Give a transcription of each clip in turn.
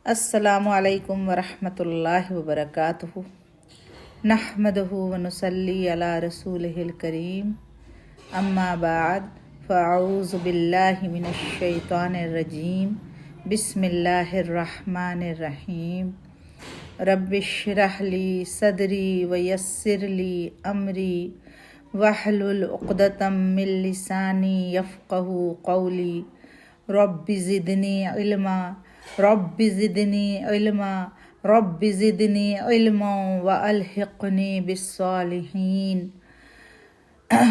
السلام علیکم ورحمۃ اللہ وبرکاتہ۔ نحمدہ ونصلی علی رسولہ الکریم، اما بعد فاعوذ باللہ من الشیطان الرجیم، بسم اللہ الرحمن الرحیم۔ رب اشرح لی صدری ویسر لی امری واحلل عقدۃ من لسانی یفقہوا قولی۔ رب زدنی علما رب زدنی علما رب زدنی علما والحقنی بالصالحین۔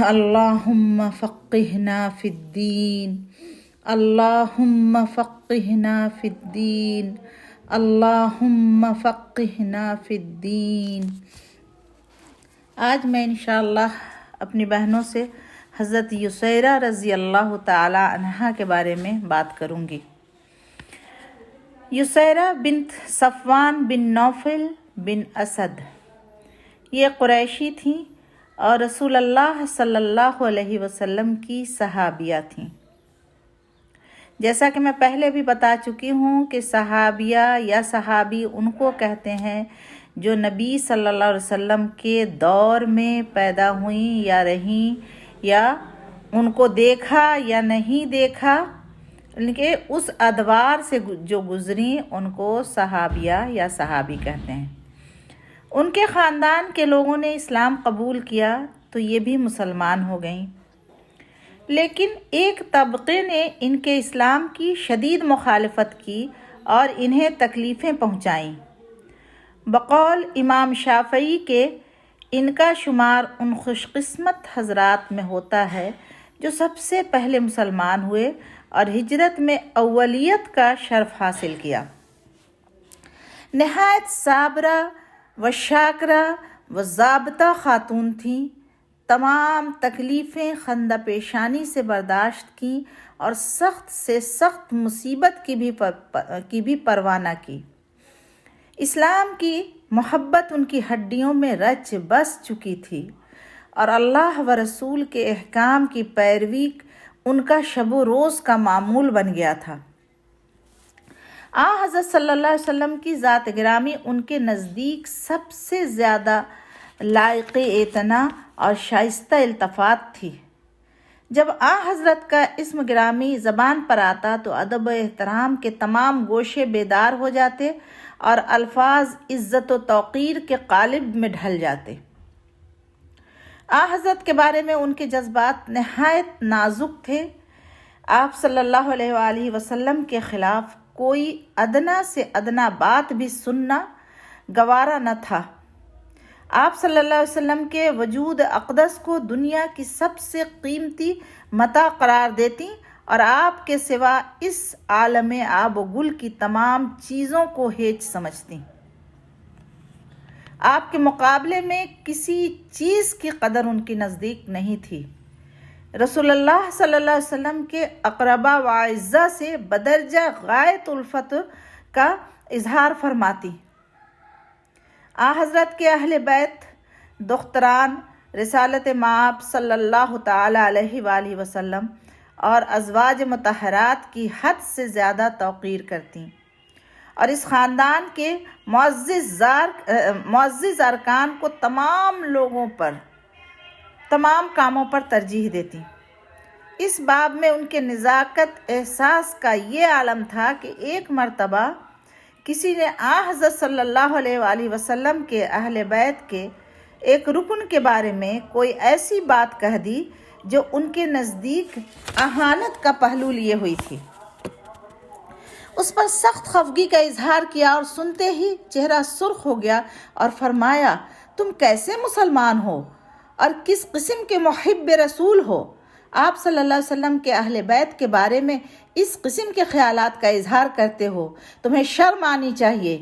اللہم فقہنا فی الدین، اللہم فقہنا فی الدین، اللہم فقہنا فی الدین۔ آج میں انشاءاللہ اپنی بہنوں سے حضرت یسیرہ رضی اللہ تعالی عنہا کے بارے میں بات کروں گی۔ یسیرہ بنت صفوان بن نوفل بن اسد، یہ قریشی تھیں اور رسول اللہ صلی اللہ علیہ وسلم کی صحابیہ تھیں۔ جیسا کہ میں پہلے بھی بتا چکی ہوں کہ صحابیہ یا صحابی ان کو کہتے ہیں جو نبی صلی اللہ علیہ وسلم کے دور میں پیدا ہوئیں یا رہیں، یا ان کو دیکھا یا نہیں دیکھا، کہ اس ادوار سے جو گزریں ان کو صحابیہ یا صحابی کہتے ہیں۔ ان کے خاندان کے لوگوں نے اسلام قبول کیا تو یہ بھی مسلمان ہو گئیں، لیکن ایک طبقے نے ان کے اسلام کی شدید مخالفت کی اور انہیں تکلیفیں پہنچائیں۔ بقول امام شافعی کے ان کا شمار ان خوش قسمت حضرات میں ہوتا ہے جو سب سے پہلے مسلمان ہوئے اور ہجرت میں اولیت کا شرف حاصل کیا۔ نہایت صابرہ و شاکرہ و ضابطہ خاتون تھیں، تمام تکلیفیں خندہ پیشانی سے برداشت کیں اور سخت سے سخت مصیبت کی بھی پرواہ نہ کی۔ اسلام کی محبت ان کی ہڈیوں میں رچ بس چکی تھی اور اللہ و رسول کے احکام کی پیروی ان کا شب و روز کا معمول بن گیا تھا۔ حضرت صلی اللہ علیہ وسلم کی ذات گرامی ان کے نزدیک سب سے زیادہ لائق اعتنا اور شائستہ التفات تھی۔ جب حضرت کا اسم گرامی زبان پر آتا تو ادب و احترام کے تمام گوشے بیدار ہو جاتے اور الفاظ عزت و توقیر کے قالب میں ڈھل جاتے۔ حضرت کے بارے میں ان کے جذبات نہایت نازک تھے۔ آپ صلی اللہ علیہ وآلہ وسلم کے خلاف کوئی ادنا سے ادنا بات بھی سننا گوارا نہ تھا۔ آپ صلی اللہ علیہ وسلم کے وجود اقدس کو دنیا کی سب سے قیمتی متاع قرار دیتی اور آپ کے سوا اس عالم آب و گل کی تمام چیزوں کو ہیچ سمجھتی۔ آپ کے مقابلے میں کسی چیز کی قدر ان کے نزدیک نہیں تھی۔ رسول اللہ صلی اللہ علیہ وسلم کے اقربا و اعزا سے بدرجہ غایت الفت کا اظہار فرماتی۔ حضرت کے اہل بیت، دختران رسالت مآب صلی اللہ تعالی علیہ وآلہ وسلم اور ازواج مطہرات کی حد سے زیادہ توقیر کرتیں اور اس خاندان کے معزز ارکان کو تمام لوگوں پر، تمام کاموں پر ترجیح دیتی۔ اس باب میں ان کے نزاکت احساس کا یہ عالم تھا کہ ایک مرتبہ کسی نے حضرت صلی اللہ علیہ وآلہ وسلم کے اہل بیت کے ایک رکن کے بارے میں کوئی ایسی بات کہہ دی جو ان کے نزدیک اہانت کا پہلو لیے ہوئی تھی۔ اس پر سخت خفگی کا اظہار کیا اور سنتے ہی چہرہ سرخ ہو گیا اور فرمایا، تم کیسے مسلمان ہو اور کس قسم کے محب رسول ہو؟ آپ صلی اللہ علیہ وسلم کے اہل بیت کے بارے میں اس قسم کے خیالات کا اظہار کرتے ہو، تمہیں شرم آنی چاہیے۔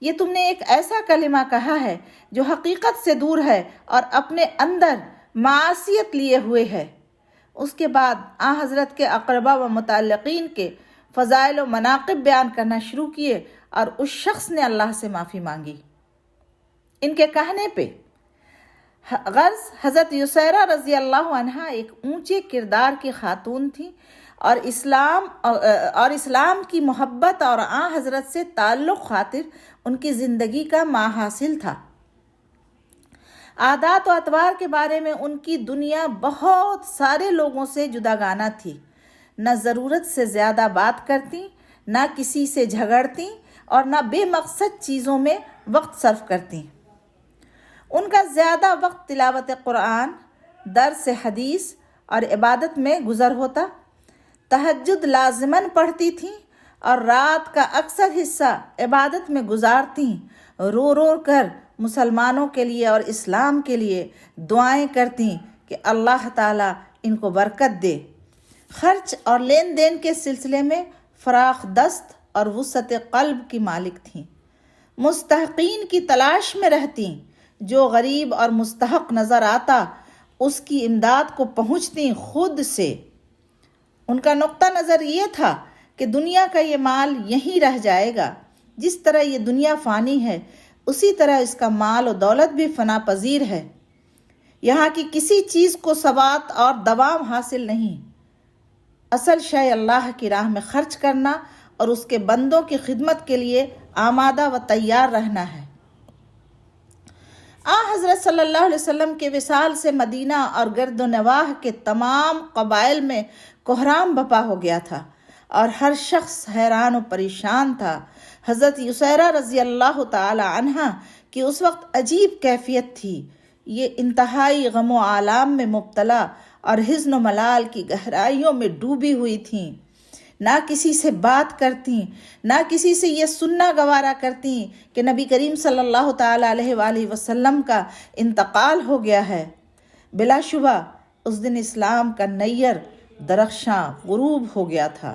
یہ تم نے ایک ایسا کلمہ کہا ہے جو حقیقت سے دور ہے اور اپنے اندر معصیت لیے ہوئے ہے۔ اس کے بعد حضرت کے اقربا و متعلقین کے فضائل و مناقب بیان کرنا شروع کیے اور اس شخص نے اللہ سے معافی مانگی۔ ان کے کہنے پہ غرض حضرت یسیرہ رضی اللہ عنہا ایک اونچے کردار کی خاتون تھیں اور اسلام کی محبت اور آن حضرت سے تعلق خاطر ان کی زندگی کا ماحصل تھا۔ عادات و اطوار کے بارے میں ان کی دنیا بہت سارے لوگوں سے جداگانہ تھی، نہ ضرورت سے زیادہ بات کرتی، نہ کسی سے جھگڑتی اور نہ بے مقصد چیزوں میں وقت صرف کرتی۔ ان کا زیادہ وقت تلاوت قرآن، درس حدیث اور عبادت میں گزر ہوتا۔ تہجد لازماً پڑھتی تھیں اور رات کا اکثر حصہ عبادت میں گزارتیں، رو رو کر مسلمانوں کے لیے اور اسلام کے لیے دعائیں کرتیں کہ اللہ تعالیٰ ان کو برکت دے۔ خرچ اور لین دین کے سلسلے میں فراخ دست اور وسعت قلب کی مالک تھیں۔ مستحقین کی تلاش میں رہتیں، جو غریب اور مستحق نظر آتا اس کی امداد کو پہنچتیں خود سے۔ ان کا نقطہ نظر یہ تھا کہ دنیا کا یہ مال یہیں رہ جائے گا، جس طرح یہ دنیا فانی ہے اسی طرح اس کا مال و دولت بھی فنا پذیر ہے۔ یہاں کی کسی چیز کو ثبات اور دوام حاصل نہیں، اصل شے اللہ کی راہ میں خرچ کرنا اور اس کے بندوں کی خدمت کے لیے آمادہ و تیار رہنا ہے۔ حضرت صلی اللہ علیہ وسلم کے وصال سے مدینہ اور گرد و نواح کے تمام قبائل میں کوہرام بپا ہو گیا تھا اور ہر شخص حیران و پریشان تھا۔ حضرت یسیرہ رضی اللہ تعالی عنہا کی اس وقت عجیب کیفیت تھی۔ یہ انتہائی غم و آلام میں مبتلا اور حزن و ملال کی گہرائیوں میں ڈوبی ہوئی تھیں۔ نہ کسی سے بات کرتیں، نہ کسی سے یہ سننا گوارا کرتیں کہ نبی کریم صلی اللہ تعالی علیہ وآلہ وسلم کا انتقال ہو گیا ہے۔ بلا شبہ اس دن اسلام کا نیر درخشاں غروب ہو گیا تھا۔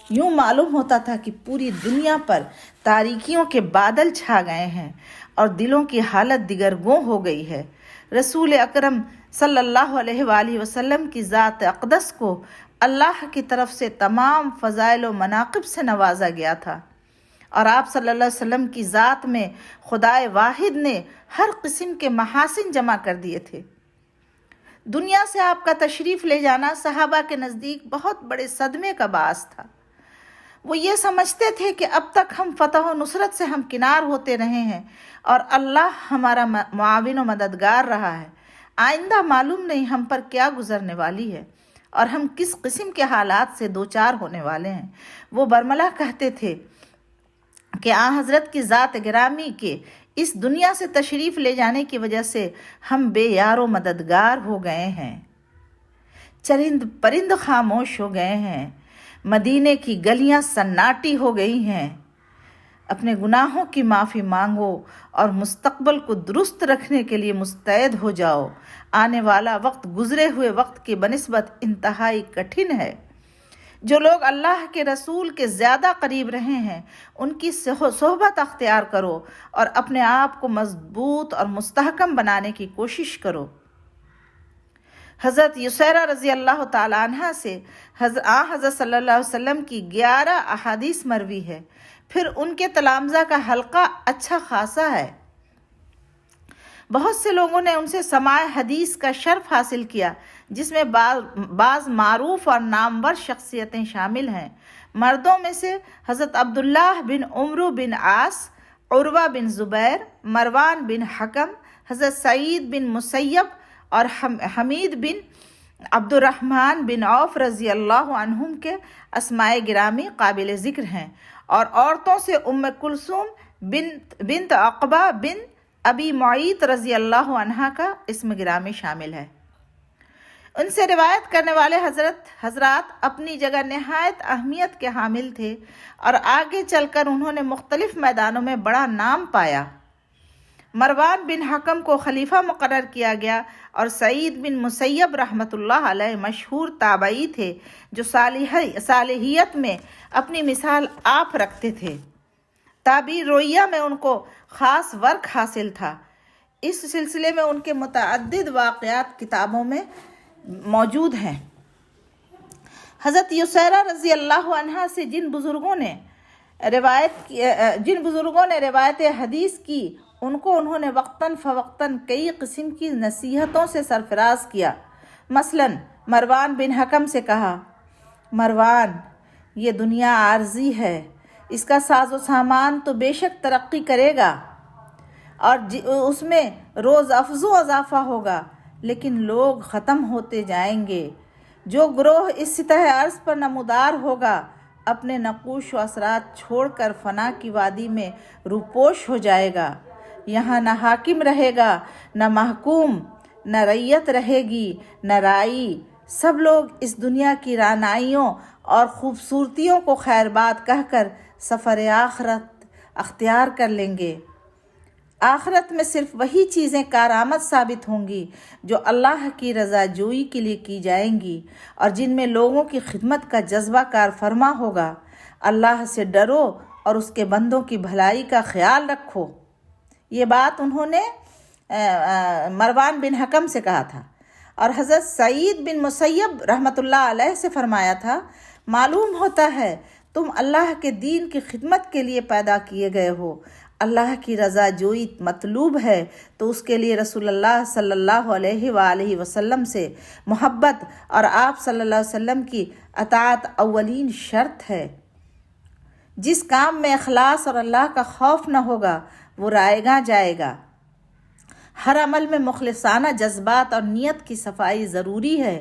یوں معلوم ہوتا تھا کہ پوری دنیا پر تاریکیوں کے بادل چھا گئے ہیں اور دلوں کی حالت دگرگوں ہو گئی ہے۔ رسول اکرم صلی اللہ علیہ وآلہ وسلم کی ذات اقدس کو اللہ کی طرف سے تمام فضائل و مناقب سے نوازا گیا تھا، اور آپ صلی اللہ علیہ وسلم کی ذات میں خدائے واحد نے ہر قسم کے محاسن جمع کر دیے تھے۔ دنیا سے آپ کا تشریف لے جانا صحابہ کے نزدیک بہت بڑے صدمے کا باعث تھا۔ وہ یہ سمجھتے تھے کہ اب تک ہم فتح و نصرت سے ہمکنار ہوتے رہے ہیں اور اللہ ہمارا معاون و مددگار رہا ہے۔ آئندہ معلوم نہیں ہم پر کیا گزرنے والی ہے اور ہم کس قسم کے حالات سے دوچار ہونے والے ہیں۔ وہ برملا کہتے تھے کہ حضرت کی ذات گرامی کے اس دنیا سے تشریف لے جانے کی وجہ سے ہم بے یار و مددگار ہو گئے ہیں، چرند پرند خاموش ہو گئے ہیں، مدینے کی گلیاں سناٹی ہو گئی ہیں۔ اپنے گناہوں کی معافی مانگو اور مستقبل کو درست رکھنے کے لیے مستعد ہو جاؤ۔ آنے والا وقت گزرے ہوئے وقت کی بنسبت انتہائی کٹھن ہے۔ جو لوگ اللہ کے رسول کے زیادہ قریب رہے ہیں ان کی صحبت اختیار کرو اور اپنے آپ کو مضبوط اور مستحکم بنانے کی کوشش کرو۔ حضرت یسیرہ رضی اللہ تعالیٰ عنہ سے حضرت صلی اللہ علیہ وسلم کی 11 احادیث مروی ہے، پھر ان کے تلامذہ کا حلقہ اچھا خاصا ہے۔ بہت سے لوگوں نے ان سے سماع حدیث کا شرف حاصل کیا، جس میں بعض معروف اور نامور شخصیتیں شامل ہیں۔ مردوں میں سے حضرت عبداللہ بن عمرو بن عاص، عروہ بن زبیر، مروان بن حکم، حضرت سعید بن مسیب اور حمید بن عبد الرحمن بن عوف رضی اللہ عنہم کے اسماء گرامی قابل ذکر ہیں، اور عورتوں سے ام کلثوم بنت عقبہ بن ابی معیط رضی اللہ عنہا کا اسم گرامی شامل ہے۔ ان سے روایت کرنے والے حضرات اپنی جگہ نہایت اہمیت کے حامل تھے اور آگے چل کر انہوں نے مختلف میدانوں میں بڑا نام پایا۔ مروان بن حکم کو خلیفہ مقرر کیا گیا اور سعید بن مسیب رحمۃ اللہ علیہ مشہور تابعی تھے جو صالحیت میں اپنی مثال آپ رکھتے تھے۔ تعبیر رویہ میں ان کو خاص ورک حاصل تھا۔ اس سلسلے میں ان کے متعدد واقعات کتابوں میں موجود ہیں۔ حضرت یسیرہ رضی اللہ عنہا سے جن بزرگوں نے روایت حدیث کی ان کو انہوں نے وقتاً فوقتاً کئی قسم کی نصیحتوں سے سرفراز کیا۔ مثلاً مروان بن حکم سے کہا، مروان، یہ دنیا عارضی ہے، اس کا ساز و سامان تو بے شک ترقی کرے گا اور اس میں روز افز و اضافہ ہوگا، لیکن لوگ ختم ہوتے جائیں گے۔ جو گروہ اس سطح عرض پر نمودار ہوگا اپنے نقوش و اثرات چھوڑ کر فنا کی وادی میں روپوش ہو جائے گا۔ یہاں نہ حاکم رہے گا، نہ محکوم، نہ رعیت رہے گی، نہ رائی۔ سب لوگ اس دنیا کی رعنائیوں اور خوبصورتیوں کو خیر بات کہہ کر سفر آخرت اختیار کر لیں گے۔ آخرت میں صرف وہی چیزیں کارآمد ثابت ہوں گی جو اللہ کی رضا جوئی کے لیے کی جائیں گی اور جن میں لوگوں کی خدمت کا جذبہ کار فرما ہوگا۔ اللہ سے ڈرو اور اس کے بندوں کی بھلائی کا خیال رکھو۔ یہ بات انہوں نے مروان بن حکم سے کہا تھا، اور حضرت سعید بن مسیب رحمۃ اللہ علیہ سے فرمایا تھا، معلوم ہوتا ہے تم اللہ کے دین کی خدمت کے لیے پیدا کیے گئے ہو۔ اللہ کی رضا جوئی مطلوب ہے تو اس کے لیے رسول اللہ صلی اللہ علیہ وآلہ وسلم سے محبت اور آپ صلی اللہ علیہ وسلم کی اطاعت اولین شرط ہے۔ جس کام میں اخلاص اور اللہ کا خوف نہ ہوگا وہ رائیگاں جائے گا۔ ہر عمل میں مخلصانہ جذبات اور نیت کی صفائی ضروری ہے۔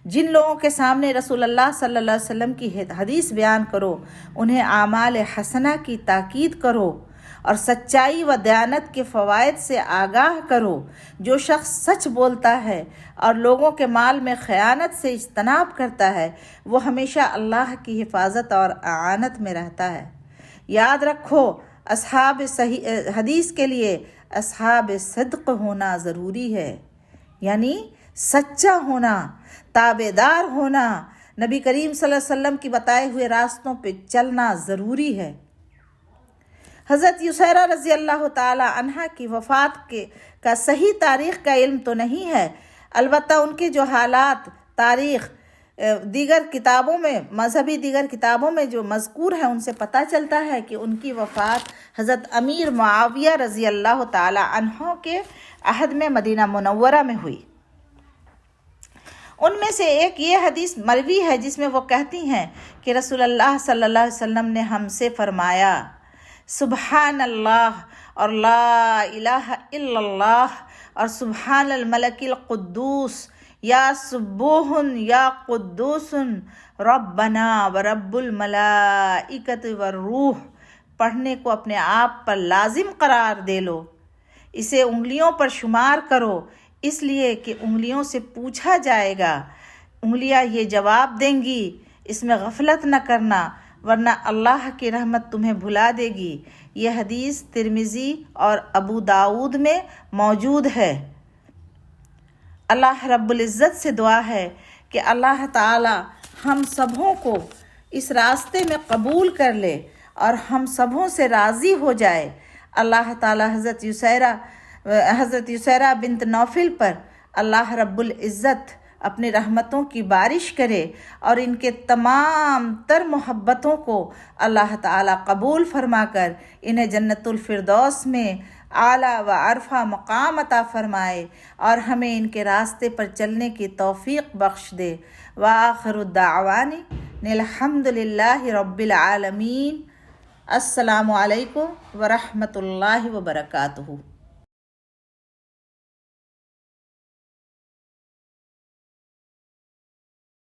جن لوگوں کے سامنے رسول اللہ صلی اللہ علیہ وسلم کی حدیث بیان کرو انہیں اعمال حسنہ کی تاکید کرو اور سچائی و دیانت کے فوائد سے آگاہ کرو۔ جو شخص سچ بولتا ہے اور لوگوں کے مال میں خیانت سے اجتناب کرتا ہے وہ ہمیشہ اللہ کی حفاظت اور اعانت میں رہتا ہے۔ یاد رکھو، اصحاب صحیح حدیث کے لیے اصحاب صدق ہونا ضروری ہے، یعنی سچا ہونا، تابعدار ہونا، نبی کریم صلی اللہ علیہ وسلم کی بتائے ہوئے راستوں پہ چلنا ضروری ہے۔ حضرت یسیرہ رضی اللہ تعالی عنہا کی وفات کا صحیح تاریخ کا علم تو نہیں ہے، البتہ ان کے جو حالات تاریخ دیگر کتابوں میں مذہبی دیگر کتابوں میں جو مذکور ہیں ان سے پتہ چلتا ہے کہ ان کی وفات حضرت امیر معاویہ رضی اللہ تعالی عنہ کے عہد میں مدینہ منورہ میں ہوئی۔ ان میں سے ایک یہ حدیث مروی ہے جس میں وہ کہتی ہیں کہ رسول اللہ صلی اللہ علیہ وسلم نے ہم سے فرمایا، سبحان اللہ اور لا الہ الا اللہ اور سبحان الملک القدوس یا سبوح یا قدوس ربنا ورب الملائکۃ والروح پڑھنے کو اپنے آپ پر لازم قرار دے لو۔ اسے انگلیوں پر شمار کرو، اس لیے کہ انگلیوں سے پوچھا جائے گا، انگلیاں یہ جواب دیں گی۔ اس میں غفلت نہ کرنا ورنہ اللہ کی رحمت تمہیں بھلا دے گی۔ یہ حدیث ترمذی اور ابو داؤد میں موجود ہے۔ اللہ رب العزت سے دعا ہے کہ اللہ تعالی ہم سبوں کو اس راستے میں قبول کر لے اور ہم سبوں سے راضی ہو جائے۔ اللہ تعالی حضرت یسیرہ بنت نوفل پر اللہ رب العزت اپنی رحمتوں کی بارش کرے اور ان کے تمام تر محبتوں کو اللہ تعالی قبول فرما کر انہیں جنت الفردوس میں اعلیٰ و عرفہ مقام عطا فرمائے اور ہمیں ان کے راستے پر چلنے کی توفیق بخش دے۔ وآخر الدعوانی الحمد للہ رب العالمین۔ السلام علیکم ورحمۃ اللہ وبرکاتہ۔